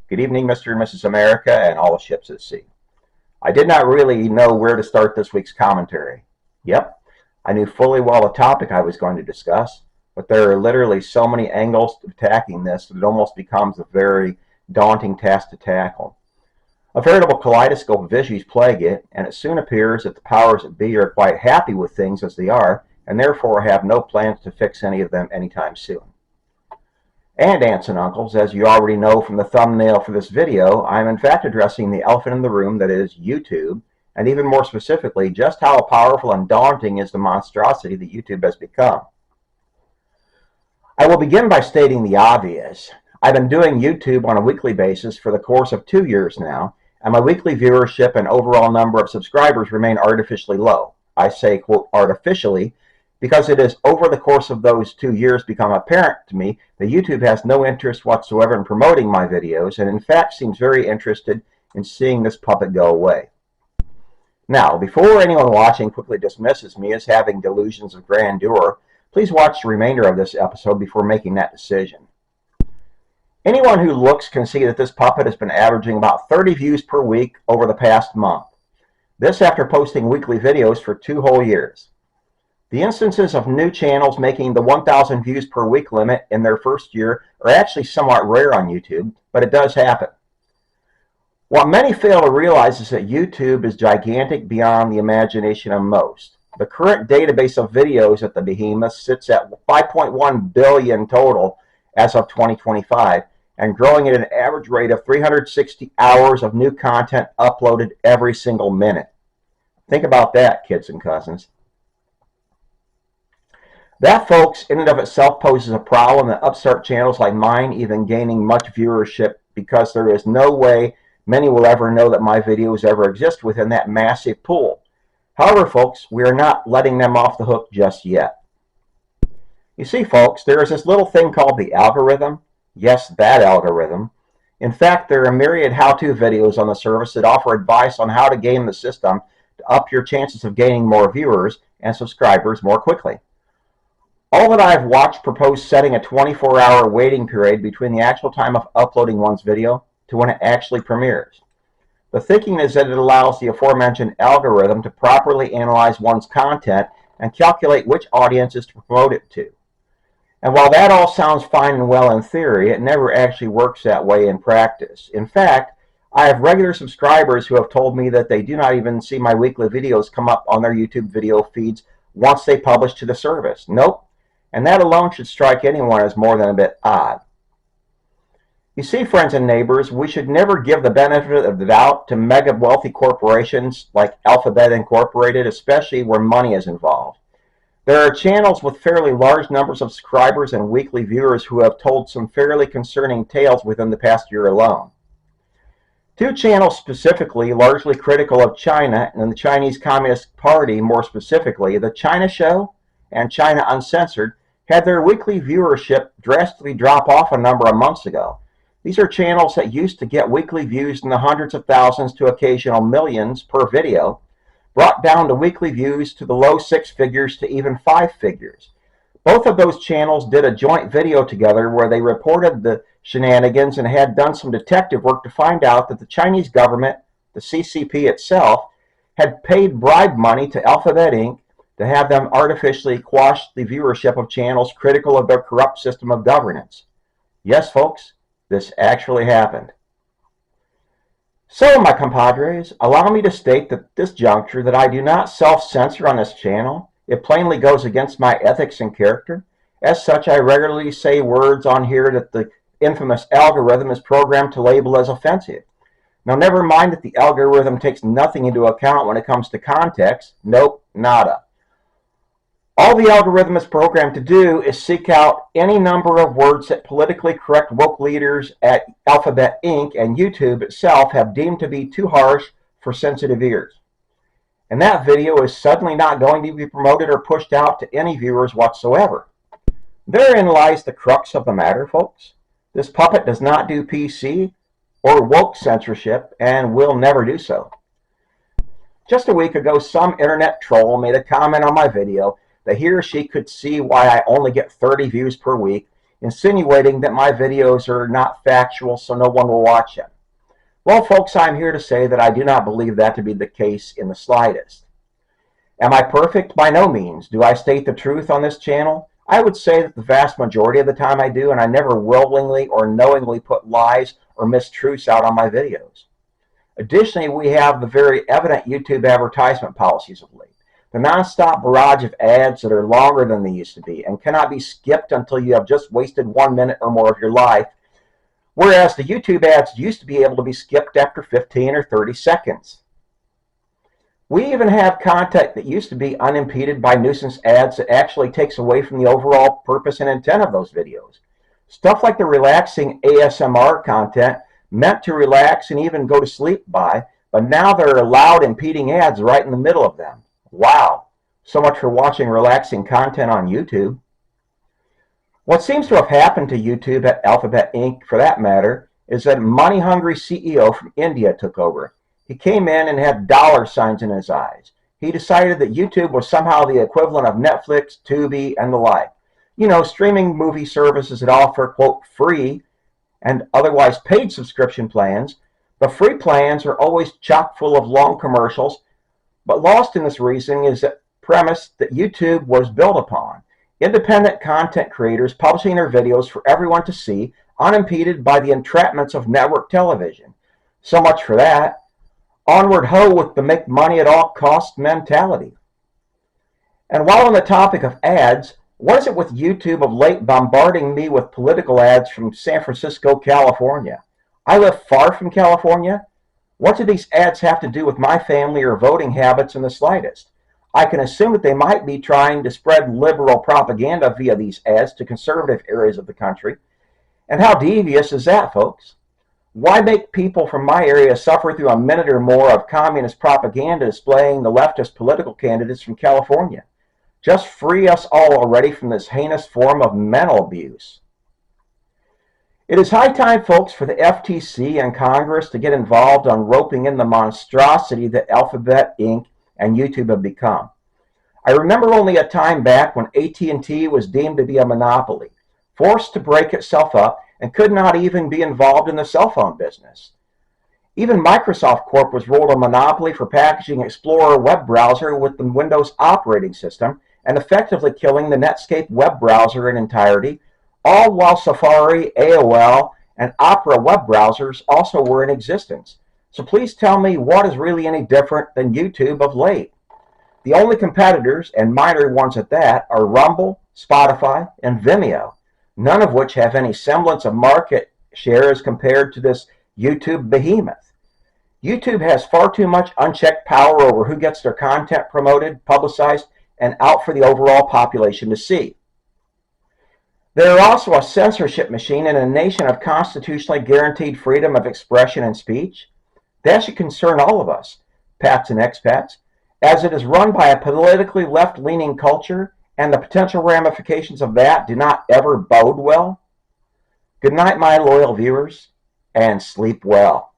Good evening, Mr. and Mrs. America, and all the ships at sea. I did not really know where to start this week's commentary. Yep, I knew fully well the topic I was going to discuss, but there are literally so many angles to attacking this that it almost becomes a very daunting task to tackle. A veritable kaleidoscope of issues plague it, and it soon appears that the powers that be are quite happy with things as they are, and therefore have no plans to fix any of them anytime soon. And aunts and uncles, as you already know from the thumbnail for this video, I am in fact addressing the elephant in the room that is YouTube, and even more specifically, just how powerful and daunting is the monstrosity that YouTube has become. I will begin by stating the obvious. I've been doing YouTube on a weekly basis for the course of 2 years now, and my weekly viewership and overall number of subscribers remain artificially low. I say, quote, artificially, because it has over the course of those 2 years become apparent to me that YouTube has no interest whatsoever in promoting my videos, and in fact seems very interested in seeing this puppet go away. Now, before anyone watching quickly dismisses me as having delusions of grandeur, please watch the remainder of this episode before making that decision. Anyone who looks can see that this puppet has been averaging about 30 views per week over the past month. This after posting weekly videos for 2 whole years. The instances of new channels making the 1,000 views per week limit in their first year are actually somewhat rare on YouTube, but it does happen. What many fail to realize is that YouTube is gigantic beyond the imagination of most. The current database of videos at the behemoth sits at 5.1 billion total as of 2025, and growing at an average rate of 360 hours of new content uploaded every single minute. Think about that, kids and cousins. That, folks, in and of itself poses a problem that upstart channels like mine even gaining much viewership, because there is no way many will ever know that my videos ever exist within that massive pool. However, folks, we are not letting them off the hook just yet. You see, folks, there is this little thing called the algorithm. Yes, that algorithm. In fact, there are myriad how-to videos on the service that offer advice on how to game the system to up your chances of gaining more viewers and subscribers more quickly. All that I have watched propose setting a 24-hour waiting period between the actual time of uploading one's video to when it actually premieres. The thinking is that it allows the aforementioned algorithm to properly analyze one's content and calculate which audiences to promote it to. And while that all sounds fine and well in theory, it never actually works that way in practice. In fact, I have regular subscribers who have told me that they do not even see my weekly videos come up on their YouTube video feeds once they publish to the service. Nope. And that alone should strike anyone as more than a bit odd. You see, friends and neighbors, we should never give the benefit of the doubt to mega wealthy corporations like Alphabet Incorporated, especially where money is involved. There are channels with fairly large numbers of subscribers and weekly viewers who have told some fairly concerning tales within the past year alone. 2 channels specifically, largely critical of China and the Chinese Communist Party, more specifically, The China Show and China Uncensored, had their weekly viewership drastically drop off a number of months ago. These are channels that used to get weekly views in the hundreds of thousands to occasional millions per video, brought down to weekly views to the low 6 figures to even 5 figures. Both of those channels did a joint video together where they reported the shenanigans and had done some detective work to find out that the Chinese government, the CCP itself, had paid bribe money to Alphabet Inc. to have them artificially quash the viewership of channels critical of their corrupt system of governance. Yes, folks, this actually happened. So, my compadres, allow me to state at this juncture that I do not self-censor on this channel. It plainly goes against my ethics and character. As such, I regularly say words on here that the infamous algorithm is programmed to label as offensive. Now, never mind that the algorithm takes nothing into account when it comes to context. Nope, nada. All the algorithm is programmed to do is seek out any number of words that politically correct woke leaders at Alphabet Inc. and YouTube itself have deemed to be too harsh for sensitive ears. And that video is suddenly not going to be promoted or pushed out to any viewers whatsoever. Therein lies the crux of the matter, folks. This puppet does not do PC or woke censorship and will never do so. Just a week ago, some internet troll made a comment on my video that he or she could see why I only get 30 views per week insinuating that my videos are not factual, so no one will watch them. Well, folks, I'm here to say that I do not believe that to be the case in the slightest. Am I perfect? By no means. Do I state the truth on this channel? I would say that the vast majority of the time I do, and I never willingly or knowingly put lies or mistruths out on my videos. Additionally, we have the very evident YouTube advertisement policies of late. The nonstop barrage of ads that are longer than they used to be and cannot be skipped until you have just wasted 1 minute or more of your life, whereas the YouTube ads used to be able to be skipped after 15 or 30 seconds. We even have content that used to be unimpeded by nuisance ads that actually takes away from the overall purpose and intent of those videos. Stuff like the relaxing ASMR content meant to relax and even go to sleep by, but now there are loud impeding ads right in the middle of them. Wow, so much for watching relaxing content on YouTube. What seems to have happened to YouTube at Alphabet Inc., for that matter, is that a money-hungry CEO from India took over. He came in and had dollar signs in his eyes. He decided that YouTube was somehow the equivalent of Netflix, Tubi, and the like. You know, streaming movie services that offer, quote, free and otherwise paid subscription plans. The free plans are always chock full of long commercials, but lost in this reasoning is the premise that YouTube was built upon. Independent content creators publishing their videos for everyone to see, unimpeded by the entrapments of network television. So much for that. Onward ho with the make money at all costs mentality. And while on the topic of ads, what is it with YouTube of late bombarding me with political ads from San Francisco, California? I live far from California. What do these ads have to do with my family or voting habits in the slightest? I can assume that they might be trying to spread liberal propaganda via these ads to conservative areas of the country. And how devious is that, folks? Why make people from my area suffer through a minute or more of communist propaganda displaying the leftist political candidates from California? Just free us all already from this heinous form of mental abuse. It is high time, folks, for the FTC and Congress to get involved on roping in the monstrosity that Alphabet Inc. and YouTube have become. I remember only a time back when AT&T was deemed to be a monopoly, forced to break itself up, and could not even be involved in the cell phone business. Even Microsoft Corp was ruled a monopoly for packaging Explorer web browser with the Windows operating system and effectively killing the Netscape web browser in entirety, all while Safari, AOL, and Opera web browsers also were in existence. So please tell me what is really any different than YouTube of late. The only competitors, and minor ones at that, are Rumble, Spotify, and Vimeo, none of which have any semblance of market share as compared to this YouTube behemoth. YouTube has far too much unchecked power over who gets their content promoted, publicized, and out for the overall population to see. They are also a censorship machine in a nation of constitutionally guaranteed freedom of expression and speech. That should concern all of us, pats and expats, as it is run by a politically left-leaning culture, and the potential ramifications of that do not ever bode well. Good night, my loyal viewers, and sleep well.